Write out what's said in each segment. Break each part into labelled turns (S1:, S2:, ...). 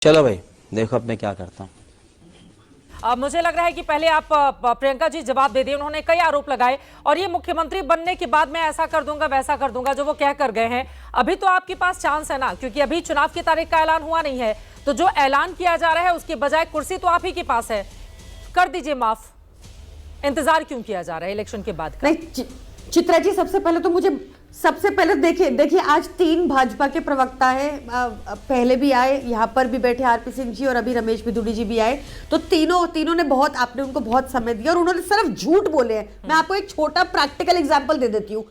S1: चलो भाई देखो अब मैं क्या करता हूँ।
S2: अब मुझे लग रहा है कि पहले आप प्रियंका जी जवाब दे दिए। उन्होंने कई आरोप लगाए और ये मुख्यमंत्री बनने के बाद मैं ऐसा कर दूंगा वैसा कर दूंगा जो वो कह कर गए हैं। अभी तो आपके पास चांस है ना, क्योंकि अभी चुनाव की तारीख का ऐलान हुआ नहीं है। तो जो ऐलान किया जा रहा है उसके बजाय कुर्सी तो आप ही के पास है, कर दीजिए माफ। इंतजार क्यों किया जा रहा है इलेक्शन के बाद का?
S3: नहीं चित्रा जी, सबसे पहले देखिए आज 3 भाजपा के प्रवक्ता है, पहले भी आए, यहाँ पर भी बैठे आरपी सिंह जी और अभी रमेश बिधूड़ी जी भी आए। तो तीनों ने आपने उनको बहुत समय दिया और उन्होंने सिर्फ झूठ बोले हैं। मैं आपको एक छोटा प्रैक्टिकल एग्जांपल दे देती हूँ।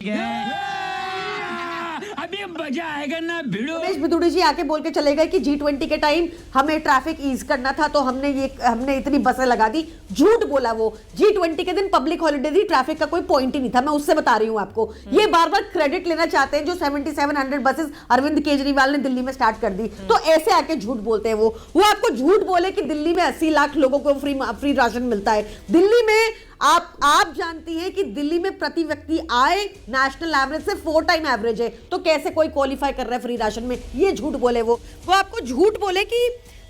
S4: अभी मजा आएगा ना भिड़ो।
S3: रमेश बिधूड़ी जी आके बोल के चले गए कि G20 के टाइम हमें ट्रैफिक ईज करना था तो हमने इतनी बसें लगा दी। झूठ बोला वो। G20 के दिन पब्लिक हॉलिडे थी, ट्रैफिक का कोई पॉइंट ही नहीं था। मैं उससे बता रही हूँ आपको। ये बार बार क्रेडिट लेना चाहते हैं जो 7700 बसेस अरविंद केजरीवाल ने दिल्ली में स्टार्ट कर दी। तो ऐसे आके झूठ बोलते हैं वो आपको झूठ बोले कि दिल्ली में 80 लाख लोगों को फ्री राशन मिलता है। दिल्ली में आप जानती हैं कि दिल्ली में प्रति व्यक्ति आय नेशनल एवरेज से 4 टाइम एवरेज है। तो कैसे कोई क्वालिफाई कर रहा है फ्री राशन में? ये झूठ बोले वो आपको झूठ बोले कि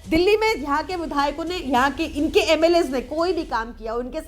S3: दिल्ली में यहाँ के विधायकों ने, यहाँ के इनके एमएलएज ने कोई भी काम किया हो, इनके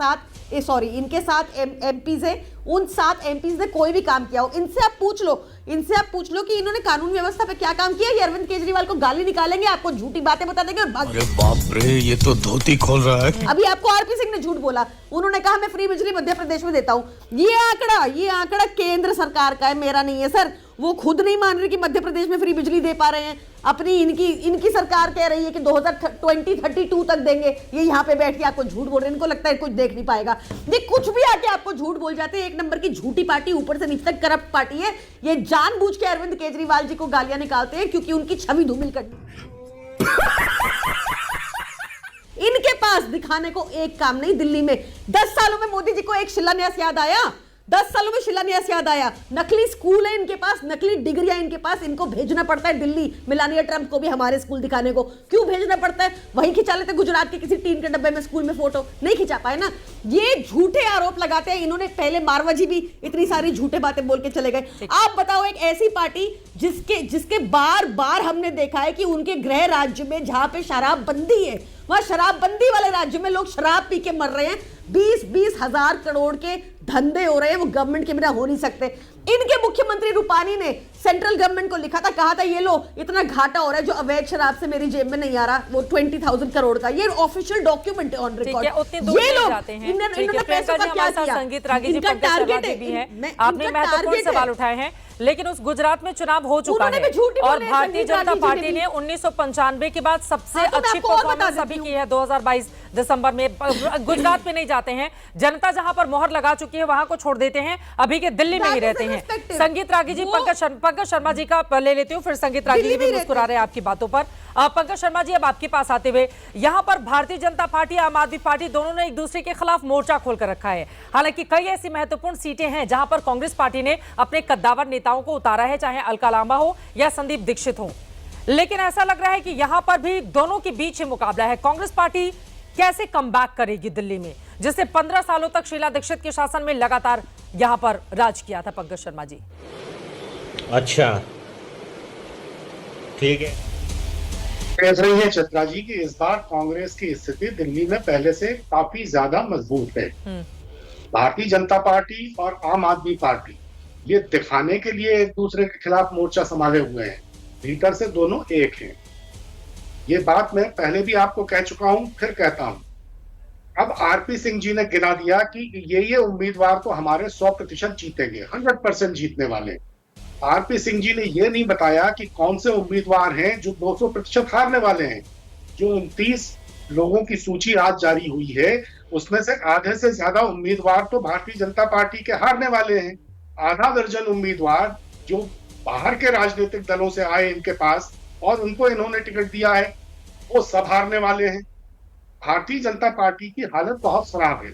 S3: साथ एमपीज है, उन 7 एमपीज ने कोई भी काम किया हो। इनसे आप पूछ लो कि इन्होंने कानून व्यवस्था पे क्या काम किया। ये अरविंद केजरीवाल को गाली निकालेंगे, आपको झूठी बातें बता देंगे और
S4: अरे बाप रे, ये तो धोती खोल रहा है।
S3: अभी आपको आरपी सिंह ने झूठ बोला। उन्होंने कहा मैं फ्री बिजली मध्य प्रदेश में देता हूं। ये आंकड़ा केंद्र सरकार का है, मेरा नहीं है सर। वो खुद नहीं मान रहे कि मध्य प्रदेश में फ्री बिजली दे पा रहे हैं। अपनी इनकी सरकार कह रही है कि 2032 तक देंगे। ये यहाँ पे बैठ के आपको झूठ बोल रहे हैं। इनको लगता है कुछ देख नहीं पाएगा। ये कुछ भी आके आपको झूठ बोल जाते हैं। एक नंबर की झूठी पार्टी, ऊपर से नीचे तक करप्ट पार्टी है। ये जानबूझ के अरविंद केजरीवाल जी को गालियां निकालते हैं क्योंकि उनकी छवि धूमिल करनी। इनके पास दिखाने को एक काम नहीं। दिल्ली में 10 सालों में मोदी जी को एक शिलान्यास याद आया? 10 सालों में शिलान्यास याद आया? नकली स्कूल है इनके पास, नकली डिग्रियां इनके पास। इनको भेजना पड़ता है दिल्ली, मेलानिया ट्रंप को भी हमारे स्कूल दिखाने को। क्यों भेजना पड़ता है? वहीं खिंचा लेते गुजरात के किसी टीन के डब्बे में स्कूल में फोटो, नहीं खिंचा पाए ना। ये झूठे आरोप लगाते हैं इन्होंने। पहले मारवा जी भी इतनी सारी झूठे बातें बोल के चले गए। आप बताओ, एक ऐसी पार्टी जिसके बार बार हमने देखा है कि उनके गृह राज्य में जहां पे शराबबंदी है, वहां शराबबंदी वाले राज्य में लोग शराब पी के मर रहे हैं। 20-20 हजार करोड़ के धंधे हो रहे हैं, वो गवर्नमेंट के बिना हो नहीं सकते। इनके मुख्यमंत्री रूपानी ने सेंट्रल गवर्नमेंट को लिखा था, कहा था ये लो इतना घाटा हो रहा है जो अवैध शराब से मेरी जेब में नहीं आ रहा, वो 20,000 करोड़ का। ये ऑफिशियल डॉक्यूमेंट है ऑन रिकॉर्ड।
S2: ये लोग इन्होंने पैसों का क्या किया? संगीत रागी जी, टारगेट है। आपने महत्वपूर्ण सवाल उठाए हैं, लेकिन उस गुजरात में चुनाव हो चुका है और भारतीय जनता पार्टी ने 1995 के बाद सबसे अच्छी परफॉर्मेंस अभी की है 2022 दिसंबर में। गुजरात में नहीं जाते हैं, जनता जहां पर मोहर लगा चुकी है वहां को छोड़ देते हैं, अभी के दिल्ली में ही रहते हैं। संगीत रागी जी, पंकज शर्मा जी का ले लेती हूँ, फिर संगीत रागी जी भी मुस्कुरा रहे हैं आपकी बातों पर। पंकज शर्मा जी, अब आपके पास आते हुए, यहाँ पर भारतीय जनता पार्टी, आम आदमी पार्टी दोनों ने एक दूसरे के खिलाफ मोर्चा खोल कर रखा है। हालांकि कई ऐसी महत्वपूर्ण सीटें हैं जहां पर कांग्रेस पार्टी ने अपने कद्दावर नेताओं को उतारा है, चाहे अलका लांबा हो या संदीप दीक्षित हो। लेकिन ऐसा लग रहा है कि यहां पर भी दोनों के बीच ही मुकाबला है। कांग्रेस पार्टी कैसे कमबैक करेगी दिल्ली में, जिससे 15 सालों तक शीला दीक्षित के शासन में लगातार यहां पर राज किया था? पंकज शर्मा जी।
S5: अच्छा, ठीक है।
S6: कह रही है चित्रा जी कि इस बार कांग्रेस की स्थिति दिल्ली में पहले से काफी ज्यादा मजबूत है। भारतीय जनता पार्टी और आम आदमी पार्टी ये दिखाने के लिए एक दूसरे के खिलाफ मोर्चा संभाले हुए हैं, भीतर से दोनों एक हैं। ये बात मैं पहले भी आपको कह चुका हूं, फिर कहता हूं। अब आरपी सिंह जी ने गिना दिया कि ये उम्मीदवार तो हमारे 100% जीतेंगे, 100% जीतने वाले। आरपी सिंह जी ने यह नहीं बताया कि कौन से उम्मीदवार हैं जो 200% हारने वाले हैं। जो 29 लोगों की सूची आज जारी हुई है, उसमें से आधे से ज्यादा उम्मीदवार तो भारतीय जनता पार्टी के हारने वाले हैं। आधा दर्जन उम्मीदवार जो बाहर के राजनीतिक दलों से आए इनके पास और उनको इन्होंने टिकट दिया है, वो सब हारने वाले हैं। भारतीय जनता पार्टी की हालत बहुत खराब है,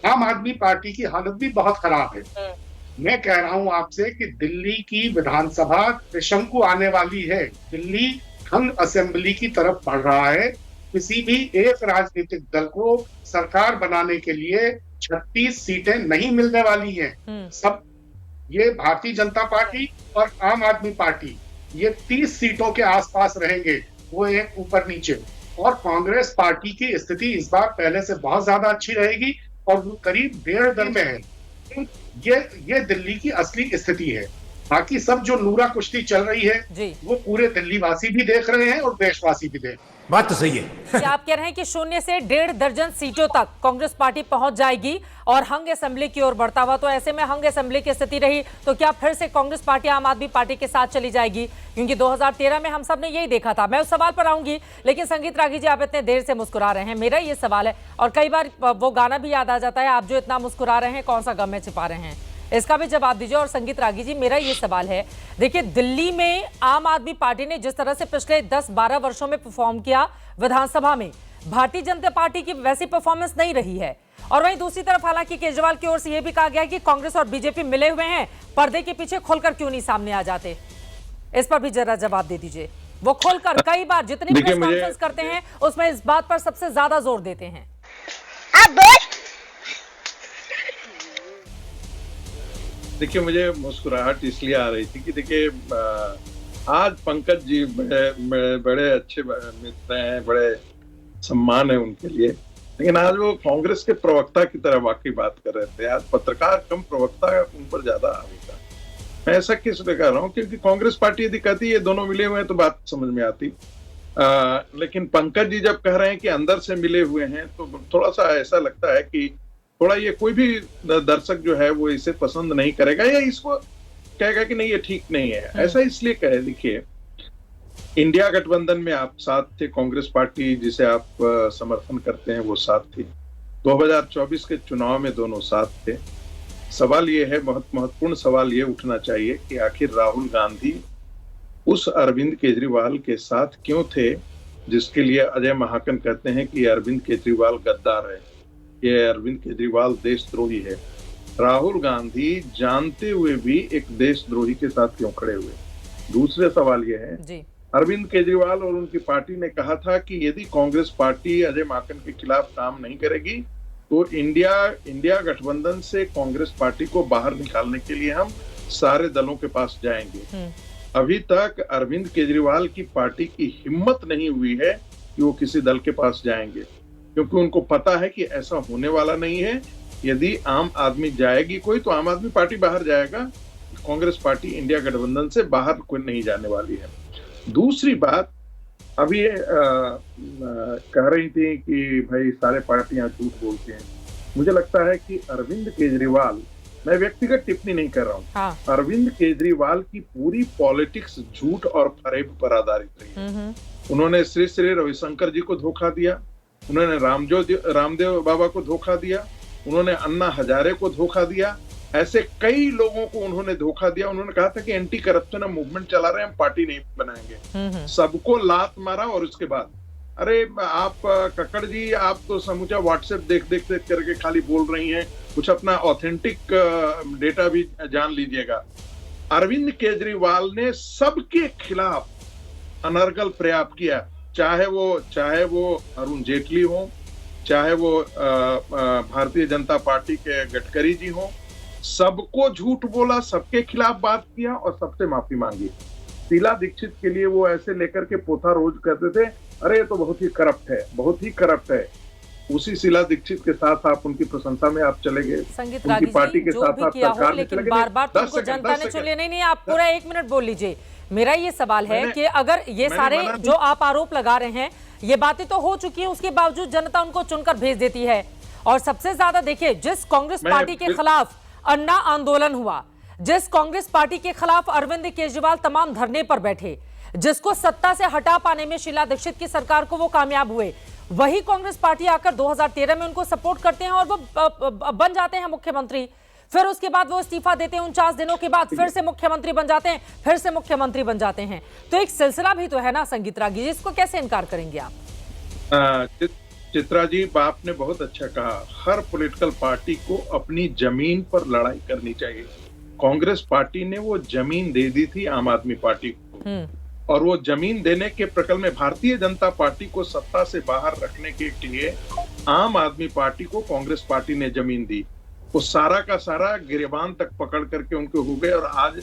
S6: आम आदमी पार्टी की हालत भी बहुत खराब है। मैं कह रहा हूं आपसे कि दिल्ली की विधानसभा त्रिशंकु आने वाली है। दिल्ली हंग असेंबली की तरफ बढ़ रहा है। किसी भी एक राजनीतिक दल को सरकार बनाने के लिए 36 सीटें नहीं मिलने वाली हैं। सब ये भारतीय जनता पार्टी और आम आदमी पार्टी ये 30 सीटों के आसपास रहेंगे। वो एक ऊपर नीचे। और कांग्रेस पार्टी की स्थिति इस बार पहले से बहुत ज्यादा अच्छी रहेगी और वो करीब 1.5 दल में है। ये दिल्ली की असली स्थिति है। बाकी सब जो नूरा कुश्ती चल रही है वो पूरे दिल्ली वासी भी देख रहे हैं और देशवासी भी देख।
S7: बात तो सही है।
S2: क्या आप कह रहे हैं कि 0 से 1.5 दर्जन सीटों तक कांग्रेस पार्टी पहुंच जाएगी और हंग असेंबली की ओर बढ़ता हुआ? तो ऐसे में हंग असेंबली की स्थिति रही तो क्या फिर से कांग्रेस पार्टी आम आदमी पार्टी के साथ चली जाएगी? क्योंकि 2013 में हम सब ने यही देखा था। मैं उस सवाल पर आऊंगी, लेकिन संगीत रागी जी, आप इतने देर से मुस्कुरा रहे हैं, मेरा ये सवाल है, और कई बार वो गाना भी याद आ जाता है, आप जो इतना मुस्कुरा रहे हैं कौन सा गम में छिपा रहे हैं, इसका भी जवाब दीजिए। और संगीत रागी जी, मेरा ये सवाल है, देखिए दिल्ली में आम आदमी पार्टी ने जिस तरह से पिछले 10-12 वर्षों में परफॉर्म किया विधानसभा में, भारतीय जनता पार्टी की वैसी परफॉर्मेंस नहीं रही है। और वहीं दूसरी तरफ हालांकि केजरीवाल की ओर से यह भी कहा गया कि कांग्रेस और बीजेपी मिले हुए हैं, पर्दे के पीछे खोलकर क्यों नहीं सामने आ जाते? इस पर भी जरा जवाब दे दीजिए। वो खोलकर कई बार जितनी प्रेस कॉन्फ्रेंस करते हैं उसमें इस बात पर सबसे ज्यादा जोर देते हैं।
S8: देखिए, मुझे मुस्कुराहट इसलिए आ रही थी कि देखिए आज पंकज जी बड़े अच्छे मित्र हैं, बड़े सम्मान है उनके लिए, लेकिन आज वो कांग्रेस के प्रवक्ता की तरह वाकई बात कर रहे थे। आज पत्रकार कम प्रवक्ता उन पर ज्यादा हावी था। मैं ऐसा किस लिए कह रहा हूँ, क्योंकि कांग्रेस पार्टी यदि कहती है दोनों मिले हुए हैं तो बात समझ में आती, लेकिन पंकज जी जब कह रहे हैं कि अंदर से मिले हुए हैं तो थोड़ा सा ऐसा लगता है कि थोड़ा ये कोई भी दर्शक जो है वो इसे पसंद नहीं करेगा या इसको कहेगा कि नहीं ये ठीक नहीं है। ऐसा इसलिए कहे, देखिए इंडिया गठबंधन में आप साथ थे, कांग्रेस पार्टी जिसे आप समर्थन करते हैं वो साथ थी, 2024 के चुनाव में दोनों साथ थे। सवाल ये है, बहुत महत्वपूर्ण सवाल ये उठना चाहिए कि आखिर राहुल गांधी उस अरविंद केजरीवाल के साथ क्यों थे जिसके लिए अजय महाकन कहते हैं कि अरविंद केजरीवाल गद्दार है, ये अरविंद केजरीवाल देशद्रोही है। राहुल गांधी जानते हुए भी एक देशद्रोही के साथ क्यों खड़े हुए? दूसरा सवाल यह है, अरविंद केजरीवाल और उनकी पार्टी ने कहा था कि यदि कांग्रेस पार्टी अजय माकन के खिलाफ काम नहीं करेगी तो इंडिया गठबंधन से कांग्रेस पार्टी को बाहर निकालने के लिए हम सारे दलों के पास जाएंगे। अभी तक अरविंद केजरीवाल की पार्टी की हिम्मत नहीं हुई है कि वो किसी दल के पास जाएंगे, क्योंकि उनको पता है कि ऐसा होने वाला नहीं है। यदि आम आदमी जाएगी कोई तो आम आदमी पार्टी बाहर जाएगा, कांग्रेस पार्टी इंडिया गठबंधन से बाहर कोई नहीं जाने वाली है। दूसरी बात, अभी कह रही थी कि भाई सारे पार्टियां झूठ बोलती हैं। मुझे लगता है कि अरविंद केजरीवाल, मैं व्यक्तिगत टिप्पणी नहीं कर रहा हूँ, हाँ। अरविंद केजरीवाल की पूरी पॉलिटिक्स झूठ और फरेब पर आधारित रही। उन्होंने श्री रविशंकर जी को धोखा दिया, उन्होंने रामदेव बाबा को धोखा दिया, उन्होंने अन्ना हजारे को धोखा दिया, ऐसे कई लोगों को उन्होंने धोखा दिया। उन्होंने कहा था कि एंटी करप्शन मूवमेंट चला रहे हैं, हम पार्टी नहीं बनाएंगे, सबको लात मारा। और उसके बाद अरे आप कक्कड़ जी, आप तो समूचा व्हाट्सएप देख करके खाली बोल रही हैं, कुछ अपना ऑथेंटिक डेटा भी जान लीजिएगा। अरविंद केजरीवाल ने सबके खिलाफ अनर्गल प्रयास किया, चाहे वो अरुण जेटली हो, चाहे वो भारतीय जनता पार्टी के गडकरी जी हो, सबको झूठ बोला, सबके खिलाफ बात किया और सबसे माफी मांगी। शीला दीक्षित के लिए वो ऐसे लेकर के पोथा रोज कहते थे, अरे ये तो बहुत ही करप्ट है। उसी शीला दीक्षित के साथ आप उनकी प्रशंसा में आप चले गए, उनकी पार्टी के साथ आप सरकार में चले गए।
S2: बार-बार तुमको जनता ने चुन लिया। नहीं, आप पूरा 1 मिनट बोल लीजिए। मेरा ये सवाल है कि अगर ये सारे जो आप आरोप लगा रहे हैं, ये बातें तो हो चुकी है, उसके बावजूद जनता उनको चुनकर भेज देती है। और सबसे ज्यादा देखिए, जिस कांग्रेस पार्टी के खिलाफ अन्ना आंदोलन हुआ, जिस कांग्रेस पार्टी के खिलाफ अरविंद केजरीवाल तमाम धरने पर बैठे, जिसको सत्ता से हटा पाने में शीला दीक्षित की सरकार को वो कामयाब हुए, वही कांग्रेस पार्टी आकर 2013 में उनको सपोर्ट करते हैं और वो बन जाते हैं मुख्यमंत्री। फिर उसके बाद वो इस्तीफा देते हैं, 49 दिनों के बाद फिर से मुख्यमंत्री बन जाते हैं, फिर से मुख्यमंत्री बन जाते हैं। तो एक सिलसिला भी तो है ना संगीत रागी जी, इसको कैसे इनकार करेंगे आप?
S8: चित्रा जी, आपने बहुत अच्छा कहा, हर पॉलिटिकल पार्टी को अपनी जमीन पर लड़ाई करनी चाहिए। कांग्रेस पार्टी ने वो जमीन दे दी थी आम आदमी पार्टी को, और वो जमीन देने के प्रकरण में भारतीय जनता पार्टी को सत्ता से बाहर रखने के लिए आम आदमी पार्टी को कांग्रेस पार्टी ने जमीन दी। वो सारा का सारा गिरेबान तक पकड़ करके उनके हो गए और आज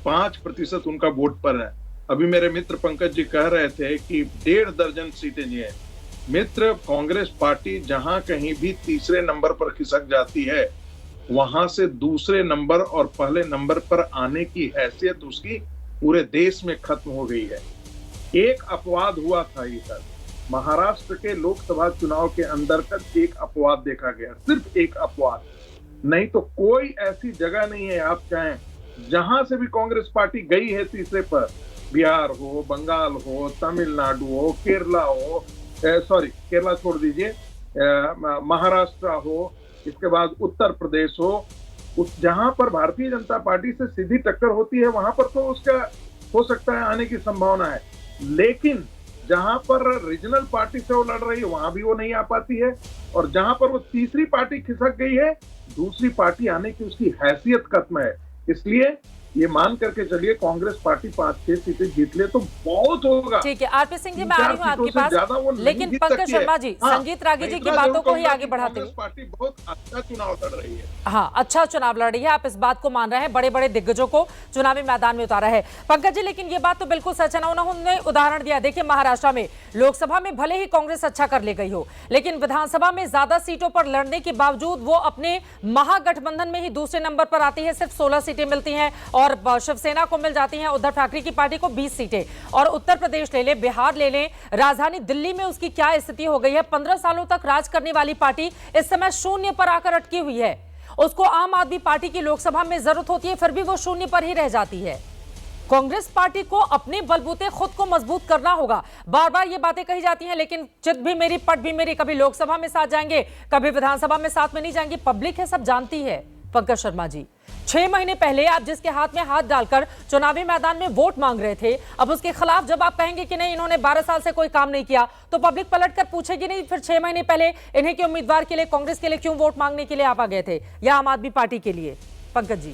S8: 5% उनका वोट पर है। अभी मेरे मित्र पंकज जी कह रहे थे कि 1.5 दर्जन सीटें जी हैं। मित्र, कांग्रेस पार्टी जहां कहीं भी तीसरे नंबर पर खिसक जाती है, वहां से दूसरे नंबर और पहले नंबर पर आने की हैसियत उसकी पूरे देश में खत्म हो गई है। एक अपवाद हुआ था इधर महाराष्ट्र के लोकसभा चुनाव के अंतर्गत, एक अपवाद देखा गया, सिर्फ एक अपवाद, नहीं तो कोई ऐसी जगह नहीं है आप चाहें जहां से भी कांग्रेस पार्टी गई है तीसरे पर, बिहार हो, बंगाल हो, तमिलनाडु हो, केरला हो, सॉरी केरला छोड़ दीजिए, महाराष्ट्र हो, इसके बाद उत्तर प्रदेश हो, जहां पर भारतीय जनता पार्टी से सीधी टक्कर होती है वहां पर तो उसका हो सकता है आने की संभावना है, लेकिन जहां पर रीजनल पार्टी से वो लड़ रही है वहां भी वो नहीं आ पाती है, और जहां पर वो तीसरी पार्टी खिसक गई है, दूसरी पार्टी आने की उसकी हैसियत खत्म है। इसलिए ये मान करके चलिए कांग्रेस पार्टी 5-6 सीटें जीत ले तो बहुत होगा।
S2: ठीक है आरपी सिंह जी, मैं आ रही हूँ आपके पास, लेकिन पंकज शर्मा जी, संगीत रागी जी की बातों को ही आगे बढ़ाते हुए,
S8: पार्टी बहुत अच्छा चुनाव लड़ रही है।
S2: हाँ, अच्छा चुनाव लड़ रही है, आप इस बात को मान रहे हैं, बड़े बड़े दिग्गजों को चुनावी मैदान में उतारा है। पंकज जी, लेकिन ये बात तो बिल्कुल सच है ना, उन्होंने उदाहरण दिया, देखिए महाराष्ट्र में लोकसभा में भले ही कांग्रेस अच्छा कर ले गई हो, लेकिन विधानसभा में ज्यादा सीटों पर लड़ने के बावजूद वो अपने महागठबंधन में ही दूसरे नंबर पर आती है, सिर्फ 16 सीटें मिलती हैं, और शिवसेना को मिल जाती हैं, उद्धव ठाकरे की पार्टी को 20 सीटें। और उत्तर प्रदेश ले लें, बिहार ले लें, राजधानी दिल्ली में उसकी क्या स्थिति हो गई है, 15 सालों तक राज करने वाली पार्टी इस समय शून्य पर आकर अटकी हुई है। उसको आम आदमी पार्टी की लोकसभा में जरूरत होती है, फिर भी वो शून्य पर ही रह जाती है। कांग्रेस पार्टी को अपने बलबूते खुद को मजबूत करना होगा। बार बार ये बातें कही जाती हैं, लेकिन चित भी मेरी पट भी मेरी, कभी लोकसभा में साथ जाएंगे, कभी विधानसभा में साथ में नहीं जाएंगे, पब्लिक है, सब जानती है। पंकज शर्मा जी, 6 महीने पहले आप जिसके हाथ में हाथ डालकर चुनावी मैदान में वोट मांग रहे थे, अब उसके खिलाफ जब आप कहेंगे कि नहीं इन्होंने 12 साल से कोई काम नहीं किया, तो पब्लिक पलटकर पूछेगी नहीं फिर 6 महीने पहले इन्हीं के उम्मीदवार के लिए, कांग्रेस के लिए क्यों वोट मांगने के लिए आप आ गए थे, या आम आदमी पार्टी के लिए? पंकज जी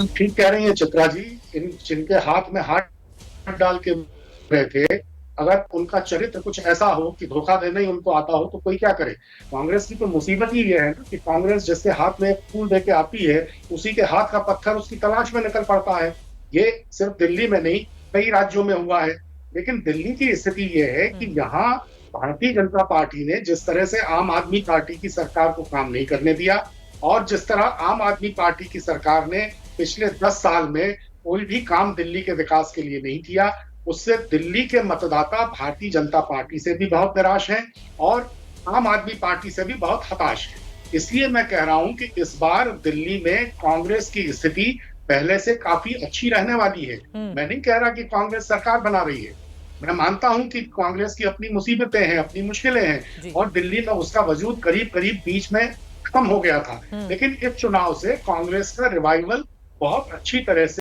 S6: ठीक कह रही है चित्रा जी, जिनके हाथ में हाथ डाल के रहे थे, अगर उनका चरित्र कुछ ऐसा हो कि धोखा देना ही उनको आता हो तो कोई क्या करे। कांग्रेस की तो मुसीबत ही ये है ना कि कांग्रेस जिसके हाथ में फूल दे के आती है, उसी के हाथ का पत्थर उसकी तलाश में निकल पड़ता है। ये सिर्फ दिल्ली में नहीं, कई राज्यों में हुआ है। लेकिन दिल्ली की स्थिति ये है कि यहाँ भारतीय जनता पार्टी ने जिस तरह से आम आदमी पार्टी की सरकार को काम नहीं करने दिया, और जिस तरह आम आदमी पार्टी की सरकार ने पिछले 10 साल में कोई भी काम दिल्ली के विकास के लिए नहीं किया, उससे दिल्ली के मतदाता भारतीय जनता पार्टी से भी बहुत निराश हैं और आम आदमी पार्टी से भी बहुत हताश हैं। इसलिए मैं कह रहा हूं कि इस बार दिल्ली में कांग्रेस की स्थिति पहले से काफी अच्छी रहने वाली है। मैं नहीं कह रहा कि कांग्रेस सरकार बना रही है, मैं मानता हूं कि कांग्रेस की अपनी मुसीबतें हैं, अपनी मुश्किलें हैं, और दिल्ली में उसका वजूद करीब करीब बीच में खत्म हो गया था। लेकिन इस चुनाव से कांग्रेस का रिवाइवल बहुत अच्छी तरह से